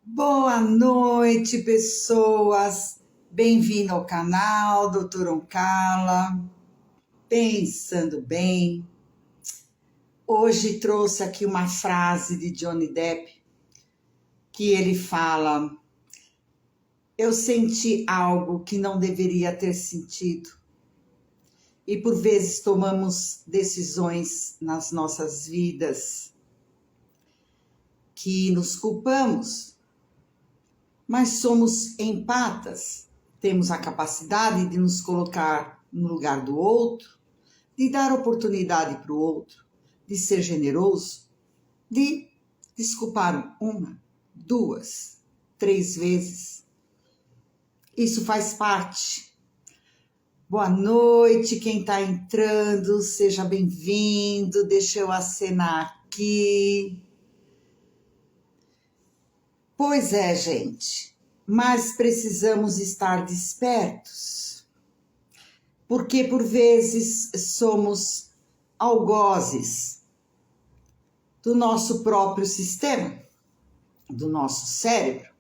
Boa noite, pessoas. Bem-vindo ao canal Doutor Oncala. Pensando bem. Hoje trouxe aqui uma frase de Johnny Depp que ele fala: eu senti algo que não deveria ter sentido. E por vezes tomamos decisões nas nossas vidas que nos culpamos, mas somos empatas, temos a capacidade de nos colocar no lugar do outro, de dar oportunidade para o outro, de ser generoso, de desculpar uma, duas, três vezes. Isso faz parte. Boa noite, quem está entrando, seja bem-vindo, deixa eu acenar aqui. Pois é, gente, mas precisamos estar despertos, porque por vezes somos algozes do nosso próprio sistema, do nosso cérebro,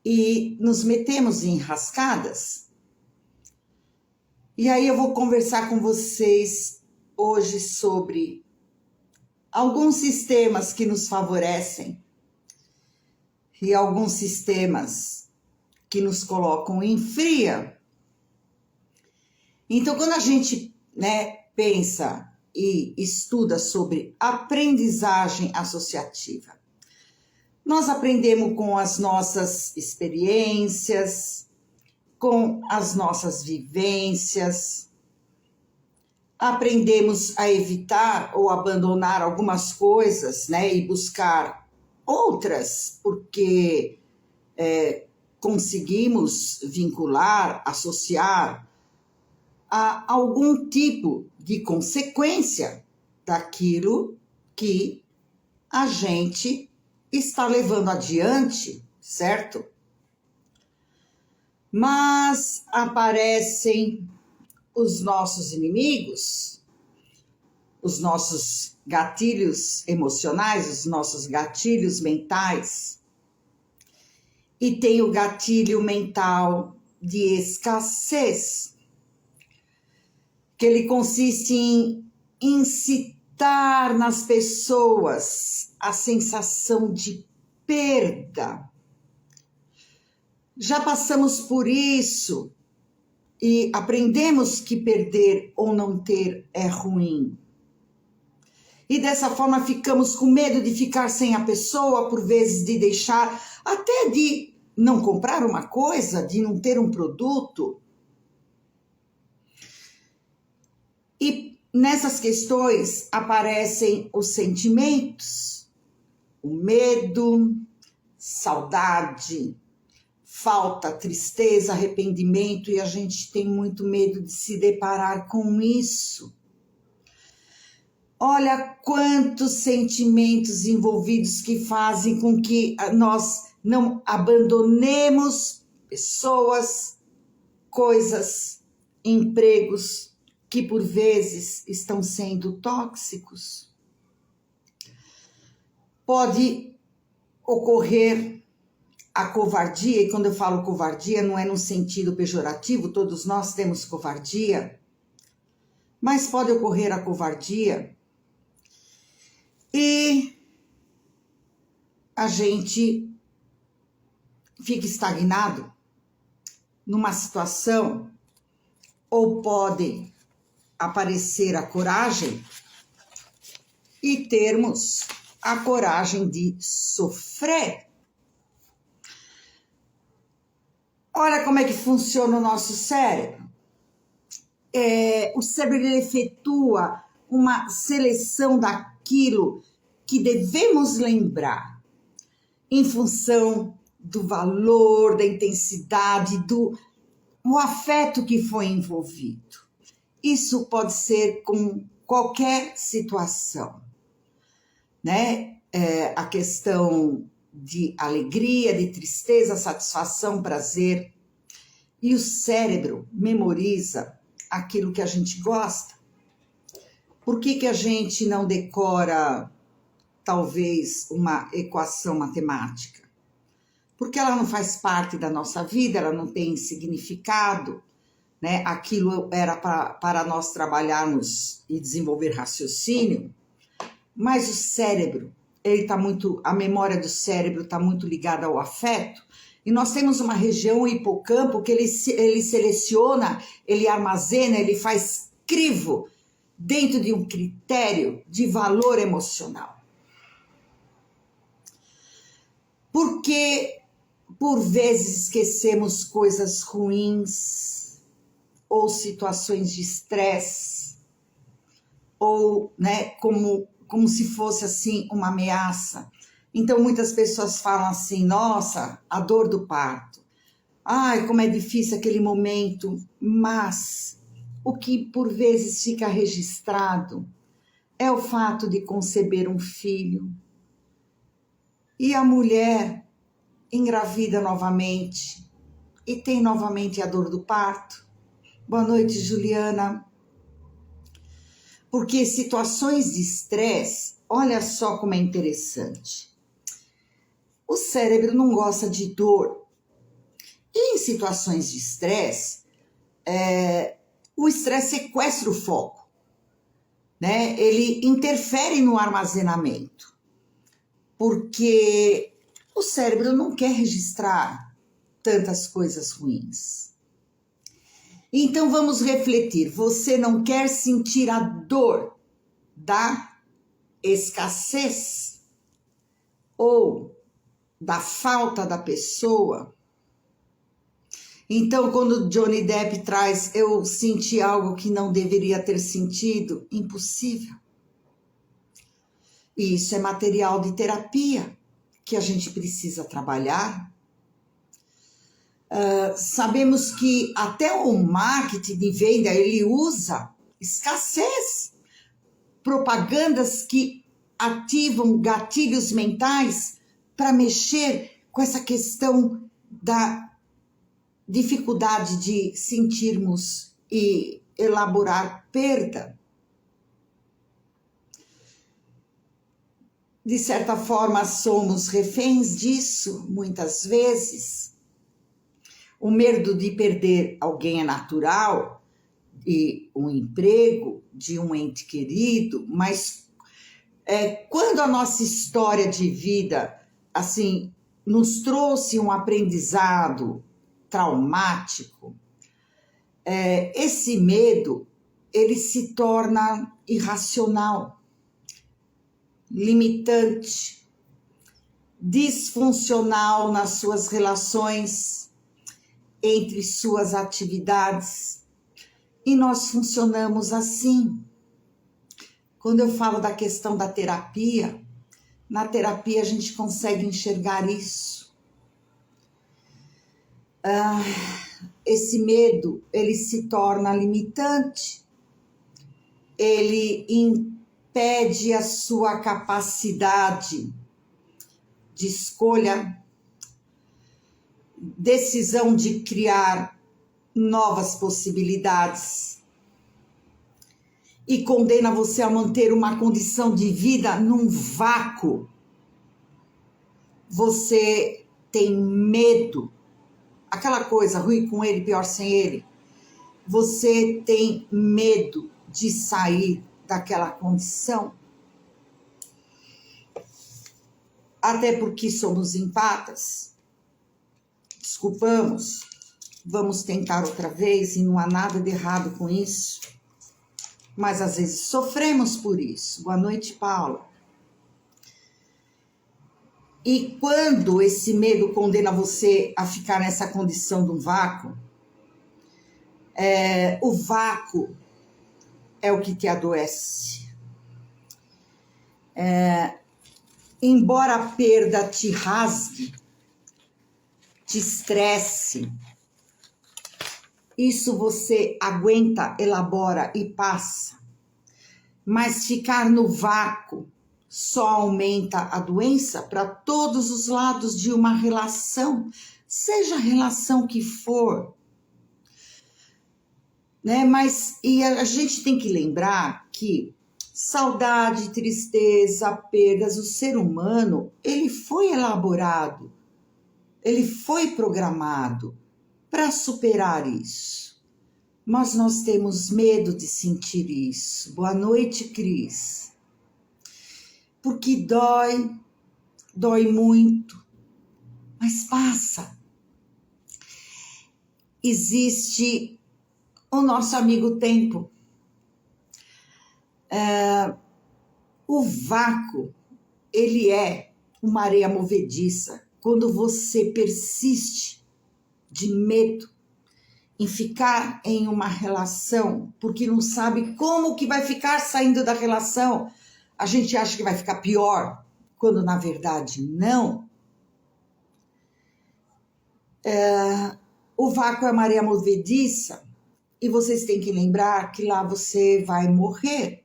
e nos metemos em enrascadas. E aí eu vou conversar com vocês hoje sobre alguns sistemas que nos favorecem e alguns sistemas que nos colocam em fria. Então, quando a gente pensa e estuda sobre aprendizagem associativa, nós aprendemos com as nossas experiências, com as nossas vivências, aprendemos a evitar ou abandonar algumas coisas, e buscar outras, porque conseguimos vincular, associar a algum tipo de consequência daquilo que a gente está levando adiante, certo? Mas aparecem os nossos inimigos, os nossos gatilhos emocionais, os nossos gatilhos mentais. E tem o gatilho mental de escassez, que ele consiste em incitar nas pessoas a sensação de perda. Já passamos por isso e aprendemos que perder ou não ter é ruim. E dessa forma ficamos com medo de ficar sem a pessoa, por vezes de deixar, até de não comprar uma coisa, de não ter um produto. E nessas questões aparecem os sentimentos, o medo, saudade, falta, tristeza, arrependimento, e a gente tem muito medo de se deparar com isso. Olha quantos sentimentos envolvidos que fazem com que nós não abandonemos pessoas, coisas, empregos que por vezes estão sendo tóxicos. Pode ocorrer a covardia, e quando eu falo covardia não é no sentido pejorativo, todos nós temos covardia, mas pode ocorrer a covardia e a gente fica estagnado numa situação, ou pode aparecer a coragem e termos a coragem de sofrer. Olha como é que funciona o nosso cérebro. O cérebro ele efetua uma seleção daquilo que devemos lembrar em função do valor, da intensidade, do afeto que foi envolvido. Isso pode ser com qualquer situação, a questão de alegria, de tristeza, satisfação, prazer. E o cérebro memoriza aquilo que a gente gosta. Por que a gente não decora talvez uma equação matemática, porque ela não faz parte da nossa vida, ela não tem significado, né? Aquilo era para nós trabalharmos e desenvolver raciocínio, mas o cérebro, a memória do cérebro está muito ligada ao afeto, e nós temos uma região, o hipocampo, que ele seleciona, ele armazena, ele faz crivo dentro de um critério de valor emocional. Porque por vezes esquecemos coisas ruins ou situações de estresse, ou, né, como se fosse assim uma ameaça. Então muitas pessoas falam assim: nossa, a dor do parto, ai, como é difícil aquele momento. Mas o que por vezes fica registrado é o fato de conceber um filho, e a mulher engravida novamente e tem novamente a dor do parto. Boa noite, Juliana. Porque situações de estresse, olha só como é interessante. O cérebro não gosta de dor. E em situações de estresse, o estresse sequestra o foco, né? Ele interfere no armazenamento, porque o cérebro não quer registrar tantas coisas ruins. Então vamos refletir. Você não quer sentir a dor da escassez ou da falta da pessoa? Então, quando Johnny Depp traz eu senti algo que não deveria ter sentido, impossível. E isso é material de terapia que a gente precisa trabalhar. Sabemos que até o marketing de venda, ele usa escassez, propagandas que ativam gatilhos mentais para mexer com essa questão da dificuldade de sentirmos e elaborar perda. De certa forma, somos reféns disso, muitas vezes. O medo de perder alguém é natural, e um emprego, de um ente querido, mas quando a nossa história de vida, assim, nos trouxe um aprendizado traumático, esse medo, ele se torna irracional, limitante, disfuncional nas suas relações, entre suas atividades, e nós funcionamos assim. Quando eu falo da questão da terapia, na terapia a gente consegue enxergar isso. Esse medo, ele se torna limitante, ele impede a sua capacidade de escolha, decisão de criar novas possibilidades, e condena você a manter uma condição de vida num vácuo. Você tem medo, aquela coisa, ruim com ele, pior sem ele. Você tem medo de sair daquela condição, até porque somos empatas. Desculpamos, vamos tentar outra vez, e não há nada de errado com isso, mas às vezes sofremos por isso. Boa noite, Paula. E quando esse medo condena você a ficar nessa condição de um vácuo, o vácuo é o que te adoece. Embora a perda te rasgue, te estresse, isso você aguenta, elabora e passa. Mas ficar no vácuo só aumenta a doença para todos os lados de uma relação, seja a relação que for. Né? Mas a gente tem que lembrar que saudade, tristeza, perdas. O ser humano, ele foi elaborado, ele foi programado para superar isso. Mas nós temos medo de sentir isso. Boa noite, Cris. Porque dói muito, mas passa. Existe o nosso amigo tempo. O vácuo, ele é uma areia movediça. Quando você persiste de medo em ficar em uma relação, porque não sabe como que vai ficar saindo da relação, a gente acha que vai ficar pior, quando na verdade não. O vácuo é uma areia movediça e vocês têm que lembrar que lá você vai morrer.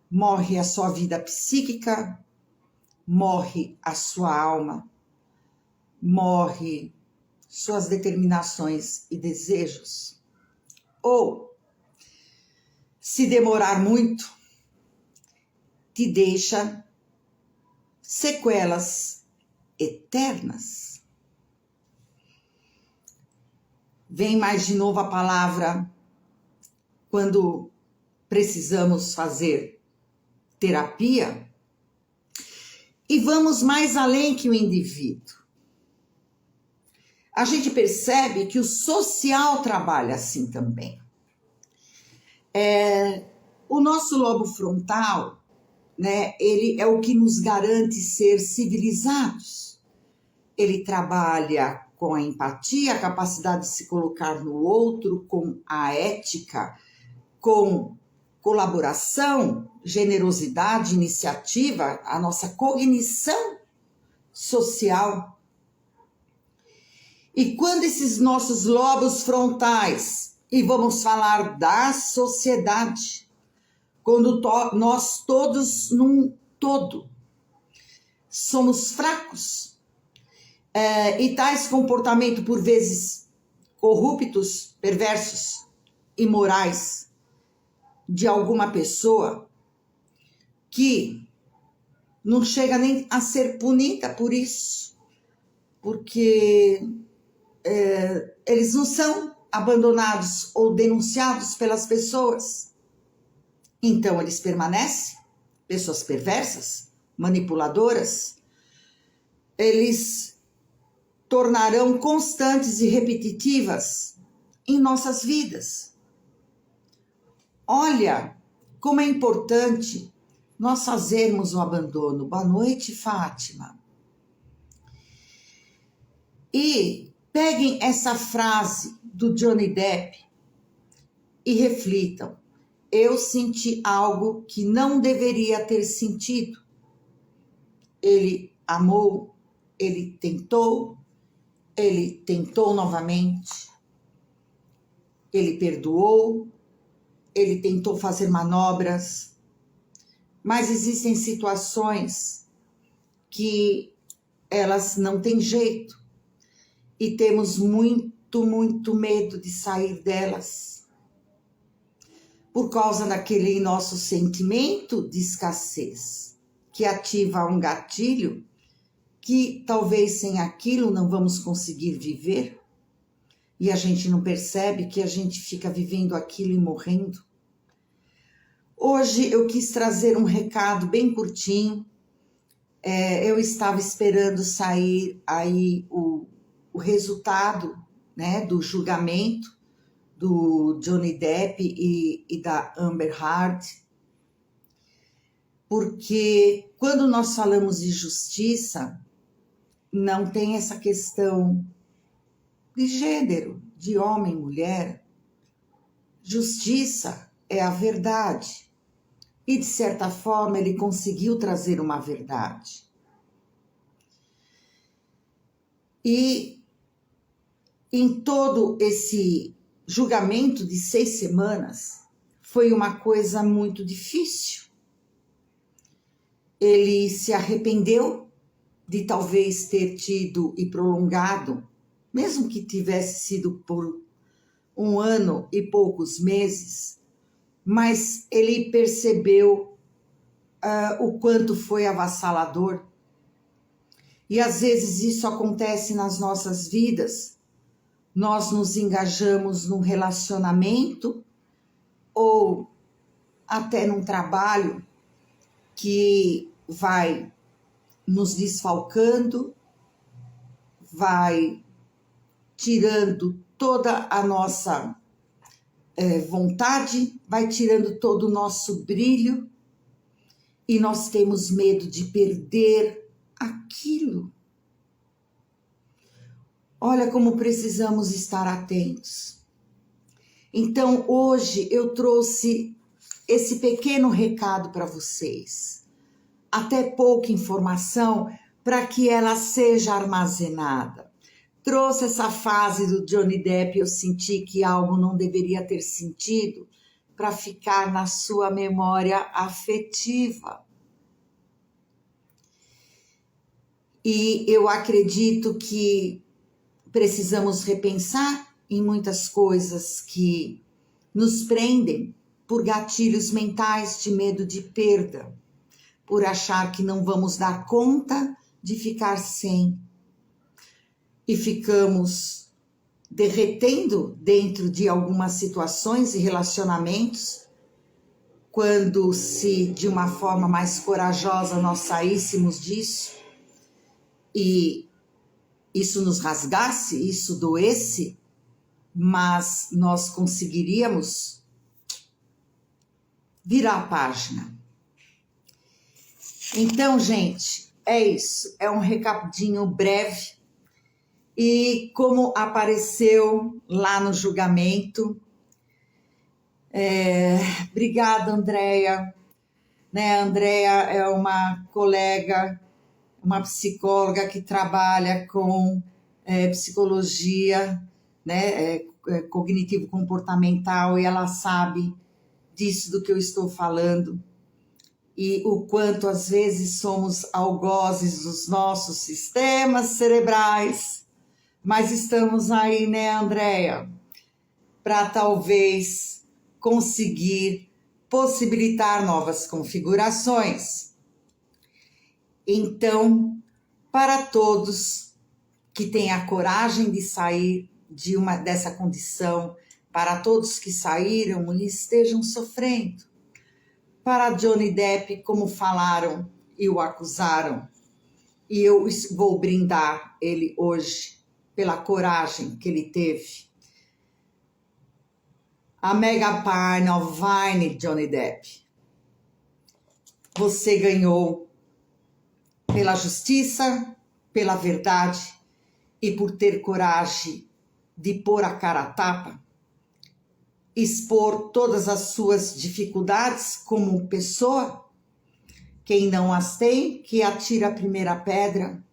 Morre a sua vida psíquica, morre a sua alma, morre suas determinações e desejos. Ou, se demorar muito, te deixa sequelas eternas. Vem mais de novo a palavra quando precisamos fazer terapia e vamos mais além que o indivíduo. A gente percebe que o social trabalha assim também. O nosso lobo frontal, né, ele é o que nos garante ser civilizados. Ele trabalha com a empatia, a capacidade de se colocar no outro, com a ética, com colaboração, generosidade, iniciativa, a nossa cognição social. E quando esses nossos lobos frontais, e vamos falar da sociedade, quando nós todos num todo somos fracos, e tais comportamentos por vezes corruptos, perversos, imorais de alguma pessoa que não chega nem a ser punida por isso, porque eles não são abandonados ou denunciados pelas pessoas. Então eles permanecem, pessoas perversas, manipuladoras, eles tornarão constantes e repetitivas em nossas vidas. Olha como é importante nós fazermos o abandono. Boa noite, Fátima. E peguem essa frase do Johnny Depp e reflitam. Eu senti algo que não deveria ter sentido. Ele amou, ele tentou novamente, ele perdoou, ele tentou fazer manobras, mas existem situações que elas não têm jeito e temos muito medo de sair delas por causa daquele nosso sentimento de escassez que ativa um gatilho que talvez sem aquilo não vamos conseguir viver e a gente não percebe que a gente fica vivendo aquilo e morrendo. Hoje eu quis trazer um recado bem curtinho. Eu estava esperando sair aí o resultado, né, do julgamento do Johnny Depp e da Amber Heard, porque quando nós falamos de justiça, não tem essa questão de gênero, de homem, mulher. Justiça é a verdade. E, de certa forma, ele conseguiu trazer uma verdade. E em todo esse julgamento de 6 semanas, foi uma coisa muito difícil. Ele se arrependeu de talvez ter tido e prolongado, mesmo que tivesse sido por 1 ano e poucos meses, mas ele percebeu o quanto foi avassalador. E às vezes isso acontece nas nossas vidas. Nós nos engajamos num relacionamento ou até num trabalho que vai nos desfalcando, vai tirando toda a nossa vontade, vai tirando todo o nosso brilho e nós temos medo de perder aquilo. Olha como precisamos estar atentos. Então, hoje eu trouxe esse pequeno recado para vocês. Até pouca informação para que ela seja armazenada. Trouxe essa fase do Johnny Depp, eu senti que algo não deveria ter sentido para ficar na sua memória afetiva. E eu acredito que precisamos repensar em muitas coisas que nos prendem por gatilhos mentais de medo de perda, por achar que não vamos dar conta de ficar sem. E ficamos derretendo dentro de algumas situações e relacionamentos, quando se de uma forma mais corajosa nós saíssemos disso e isso nos rasgasse, isso doesse, mas nós conseguiríamos virar a página. Então, gente, é isso. É um recadinho breve. E como apareceu lá no julgamento, obrigada, Andréia. Né, a Andréia é uma colega, uma psicóloga que trabalha com psicologia, né, cognitivo-comportamental, e ela sabe disso do que eu estou falando. E o quanto às vezes somos algozes dos nossos sistemas cerebrais. Mas estamos aí, né, Andréia, para talvez conseguir possibilitar novas configurações. Então, para todos que têm a coragem de sair dessa condição, para todos que saíram e estejam sofrendo, para Johnny Depp, como falaram e o acusaram, e eu vou brindar ele hoje pela coragem que ele teve. A Meghan Markle, Johnny Depp, você ganhou pela justiça, pela verdade e por ter coragem de pôr a cara a tapa, expor todas as suas dificuldades como pessoa. Quem não as tem, que atira a primeira pedra.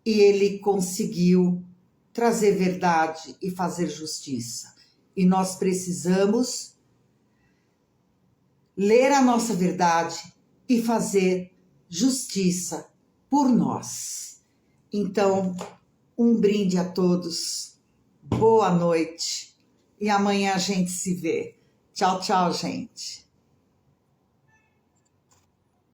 E ele conseguiu trazer verdade e fazer justiça. E nós precisamos ler a nossa verdade e fazer justiça por nós. Então, um brinde a todos. Boa noite. E amanhã a gente se vê. Tchau, tchau, gente.